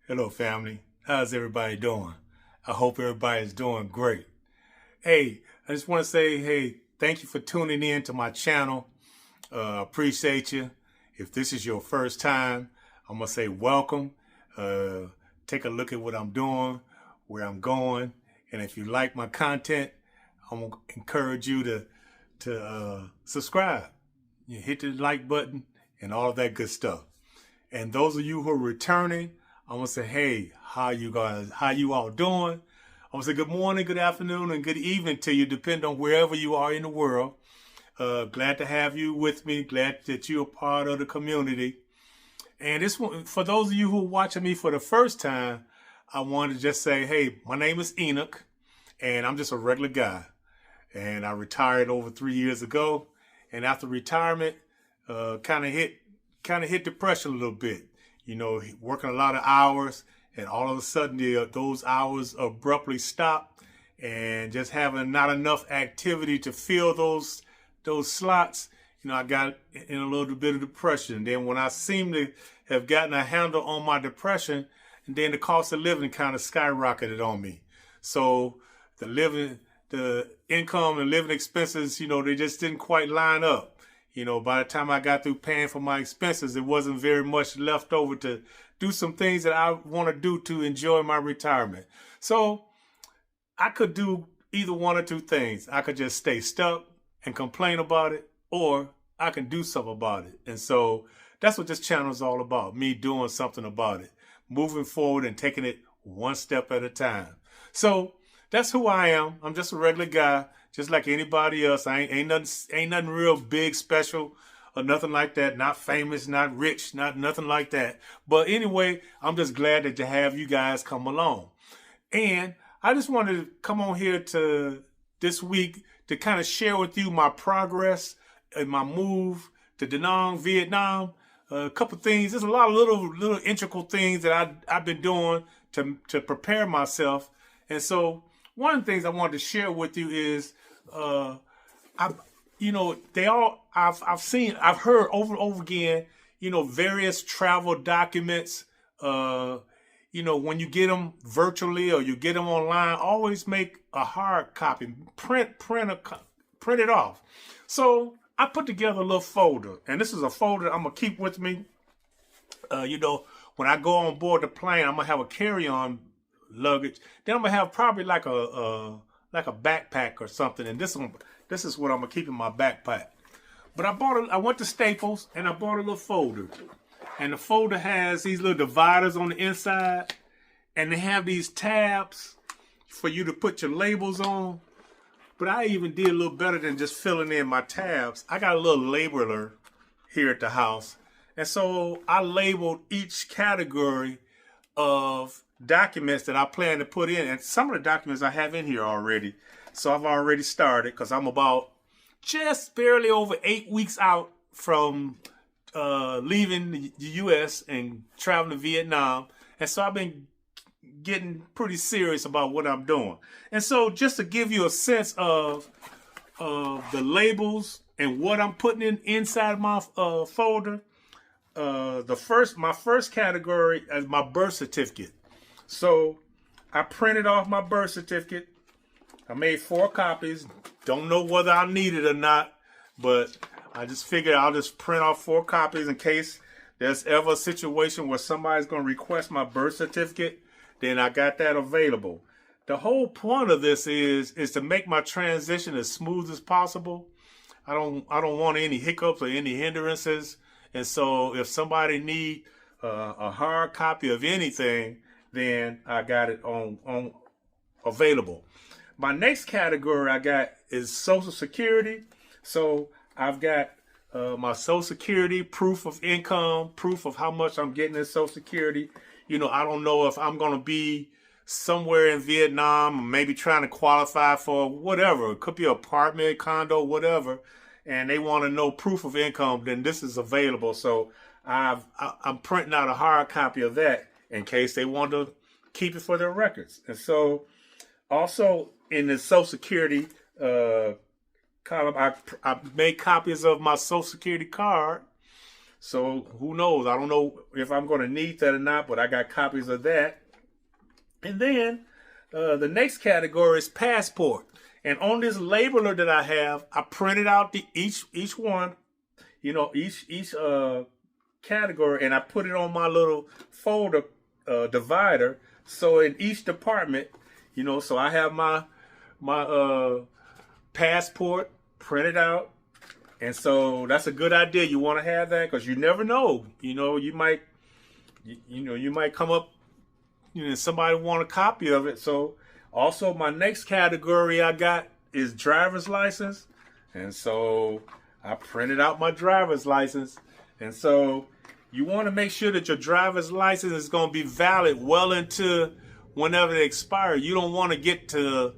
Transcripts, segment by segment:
Hello, family. How's everybody doing? I hope everybody's doing great. Hey, I just want to say, hey, thank you for tuning in to my channel. Appreciate you. If this is your first time, I'm gonna say welcome. Uh, Take a look at what I'm doing, where I'm going, and if you like my content, I'm gonna encourage you to subscribe. You hit the like button and all of that good stuff. And those of you who are returning, I want to say, hey, how you guys, how you all doing? I want to say good morning, good afternoon, and good evening to you, depending on wherever you are in the world. Glad to have you with me. Glad that you're a part of the community. And this one, for those of you who are watching me for the first time, I want to just say, hey, my name is Enoch, and I'm just a regular guy. And I retired over 3 years ago. And after retirement, kind of hit depression a little bit. You know, working a lot of hours, and all of a sudden those hours abruptly stop, and just having not enough activity to fill those slots. You know, I got in a little bit of depression. And then when I seemed to have gotten a handle on my depression, and then the cost of living kind of skyrocketed on me. So the income and living expenses, you know, they just didn't quite line up. You know, by the time I got through paying for my expenses, there wasn't very much left over to do some things that I want to do to enjoy my retirement. So I could do either one or two things. I could just stay stuck and complain about it, or I can do something about it. And so that's what this channel is all about, me doing something about it, moving forward and taking it one step at a time. So that's who I am. I'm just a regular guy, just like anybody else. I ain't nothing real big, special, or nothing like that. Not famous, not rich, not nothing like that. But anyway, I'm just glad to have you guys come along. And I just wanted to come on here to this week to kind of share with you my progress and my move to Da Nang, Vietnam. A couple things. There's a lot of little integral things that I've been doing to prepare myself. And so one of the things I wanted to share with you is, I've heard over and over again, you know, various travel documents, you know, when you get them virtually or you get them online, always make a hard copy, print it off. So I put together a little folder, and this is a folder I'm gonna keep with me. You know, when I go on board the plane, I'm gonna have a carry-on luggage. Then I'm gonna have probably like a backpack or something. And this is what I'm gonna keep in my backpack. But I went to Staples and I bought a little folder. And the folder has these little dividers on the inside, and they have these tabs for you to put your labels on. But I even did a little better than just filling in my tabs. I got a little labeler here at the house. And so I labeled each category of documents that I plan to put in. And some of the documents I have in here already. So I've already started, because I'm about just barely over 8 weeks out from leaving the U.S. and traveling to Vietnam. And so I've been getting pretty serious about what I'm doing. And so just to give you a sense of the labels and what I'm putting inside my folder, my first category is my birth certificate. So I printed off my birth certificate. I made 4 copies. Don't know whether I need it or not, but I just figured I'll just print off 4 copies in case there's ever a situation where somebody's going to request my birth certificate. Then I got that available. The whole point of this is to make my transition as smooth as possible. I don't want any hiccups or any hindrances. And so if somebody need a hard copy of anything, then I got it on available. My next category I got is Social Security. So I've got my Social Security, proof of income, proof of how much I'm getting in Social Security. You know, I don't know if I'm going to be somewhere in Vietnam, maybe trying to qualify for whatever. It could be an apartment, condo, whatever. And they want to know proof of income, then this is available. So I'm printing out a hard copy of that in case they want to keep it for their records. And so also in the Social Security column, I made copies of my Social Security card. So who knows? I don't know if I'm going to need that or not, but I got copies of that. And then the next category is passport. And on this labeler that I have, I printed out each one, each category, and I put it on my little folder divider. So in each department, so I have my passport printed out. And so that's a good idea. You want to have that because you never know. You might come up, somebody want a copy of it. So also my next category I got is driver's license. And so I printed out my driver's license. And so you want to make sure that your driver's license is going to be valid well into whenever it expires. You don't want to get to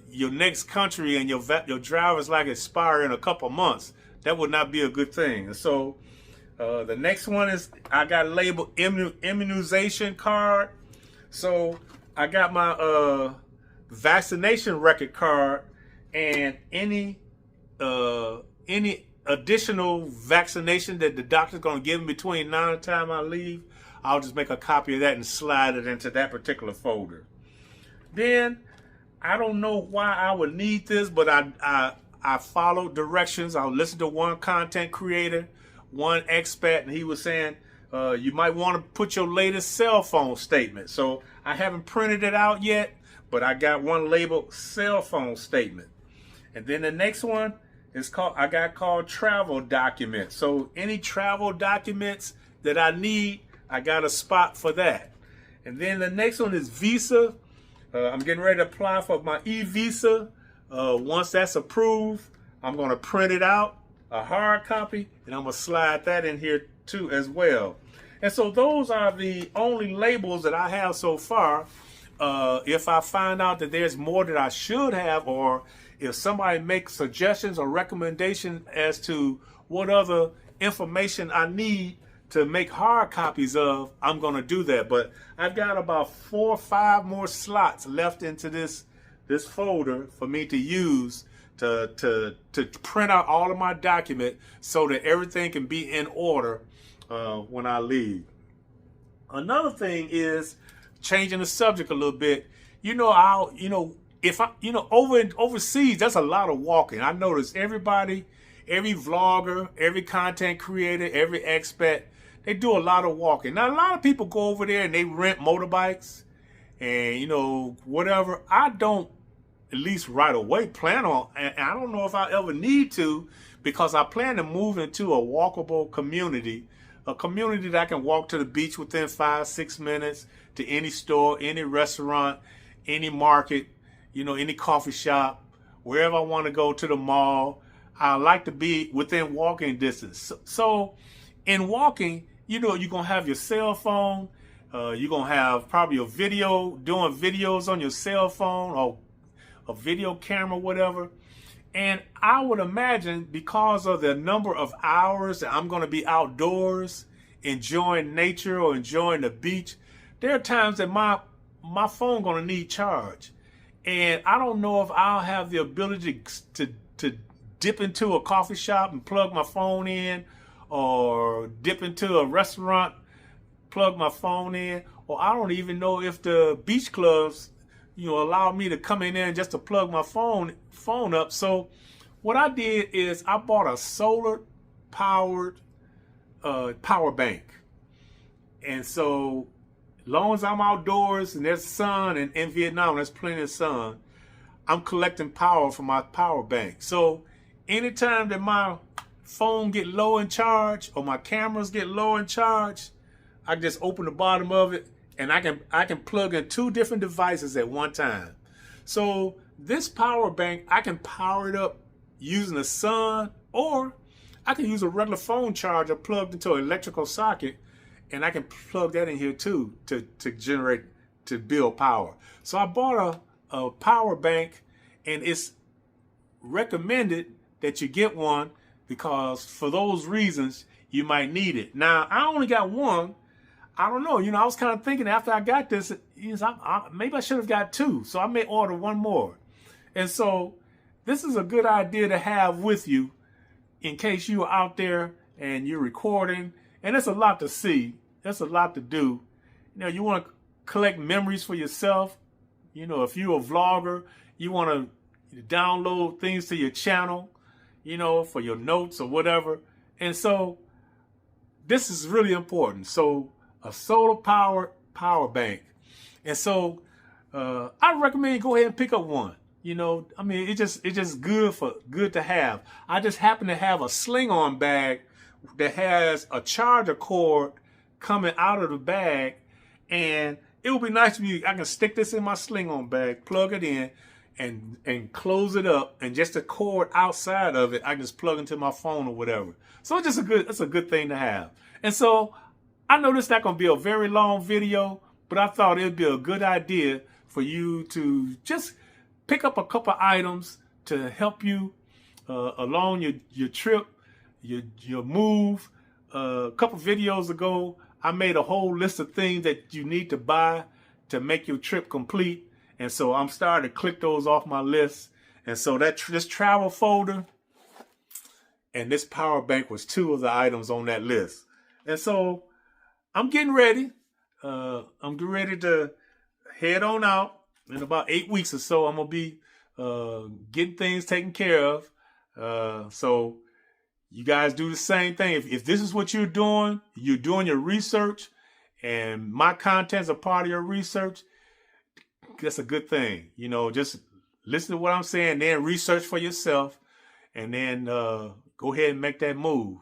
your next country and your driver's license expire in a couple months. That would not be a good thing. And so the next one is I got labeled immunization card. So I got my vaccination record card, and any additional vaccination that the doctor's going to give me between now and the time I leave, I'll just make a copy of that and slide it into that particular folder. Then I don't know why I would need this, but I followed directions. I listened to one content creator, one expat, and he was saying you might want to put your latest cell phone statement. So I haven't printed it out yet, but I got one labeled cell phone statement. And then the next one is called travel documents. So any travel documents that I need, I got a spot for that. And then the next one is visa. I'm getting ready to apply for my e-visa. Once that's approved, I'm going to print it out, a hard copy, and I'm going to slide that in here too as well. And so those are the only labels that I have so far. If I find out that there's more that I should have, or if somebody makes suggestions or recommendations as to what other information I need to make hard copies of, I'm going to do that. But I've got about 4 or 5 more slots left into this folder for me to use to print out all of my document so that everything can be in order when I leave. Another thing is changing the subject a little bit. Overseas, that's a lot of walking. I notice every vlogger, every content creator, every expat, they do a lot of walking. Now, a lot of people go over there and they rent motorbikes and, whatever. I don't, at least right away, plan on, and I don't know if I ever need to, because I plan to move into a walkable community, a community that I can walk to the beach within 5-6 minutes, to any store, any restaurant, any market, any coffee shop, wherever I want to go, to the mall. I like to be within walking distance. So in walking, you're going to have your cell phone. You're going to have probably a video, doing videos on your cell phone or a video camera, whatever. And I would imagine, because of the number of hours that I'm going to be outdoors, enjoying nature or enjoying the beach, there are times that my phone going to need charge. And I don't know if I'll have the ability to dip into a coffee shop and plug my phone in, or dip into a restaurant, plug my phone in, or I don't even know if the beach clubs, allow me to come in there and just to plug my phone up. So what I did is I bought a solar powered power bank. And so long as I'm outdoors and there's sun, and in Vietnam there's plenty of sun, I'm collecting power from my power bank. So anytime that my phone get low in charge or my cameras get low in charge, I just open the bottom of it and I can plug in 2 different devices at one time. So this power bank, I can power it up using the sun, or I can use a regular phone charger plugged into an electrical socket, and I can plug that in here too to build power. So I bought a power bank, and it's recommended that you get one because for those reasons you might need it. Now, I only got one. I don't know. I was kind of thinking after I got this, maybe I should have got 2. So I may order one more. And so this is a good idea to have with you in case you're out there and you're recording, and it's a lot to see. That's a lot to do. You know, you want to collect memories for yourself. You know, if you're a vlogger, you want to download things to your channel, you know, for your notes or whatever. And so this is really important. So a solar power bank. And so I recommend go ahead and pick up one. You know, I mean, it's just good to have. I just happen to have a sling-on bag that has a charger cord coming out of the bag, and it would be nice if I can stick this in my sling-on bag, plug it in, and close it up, and just the cord outside of it, I can just plug into my phone or whatever. So it's a good thing to have. And so I know this is not going to be a very long video, but I thought it'd be a good idea for you to just pick up a couple items to help you along your trip, your move. A couple videos ago, I made a whole list of things that you need to buy to make your trip complete. And so I'm starting to click those off my list. And so this travel folder and this power bank was two of the items on that list. And so I'm getting ready. I'm getting ready to head on out. In about 8 weeks or so, I'm going to be getting things taken care of. So you guys do the same thing. If this is what you're doing your research, and my content's a part of your research, that's a good thing. You know, just listen to what I'm saying, then research for yourself, and then go ahead and make that move.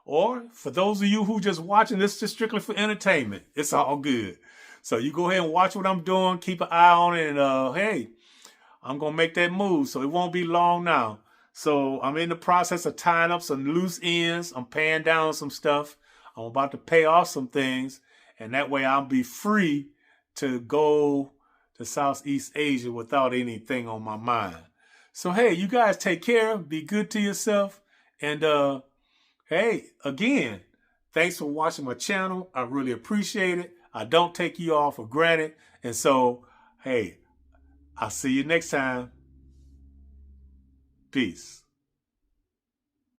Or for those of you who just watching this just strictly for entertainment, it's all good. So you go ahead and watch what I'm doing, keep an eye on it, and hey, I'm going to make that move, so it won't be long now. So I'm in the process of tying up some loose ends. I'm paying down some stuff. I'm about to pay off some things, and that way I'll be free to go to Southeast Asia without anything on my mind. So hey, you guys take care, be good to yourself, and hey, again, thanks for watching my channel. I really appreciate it. I don't take you all for granted. And so, hey, I'll see you next time. Peace.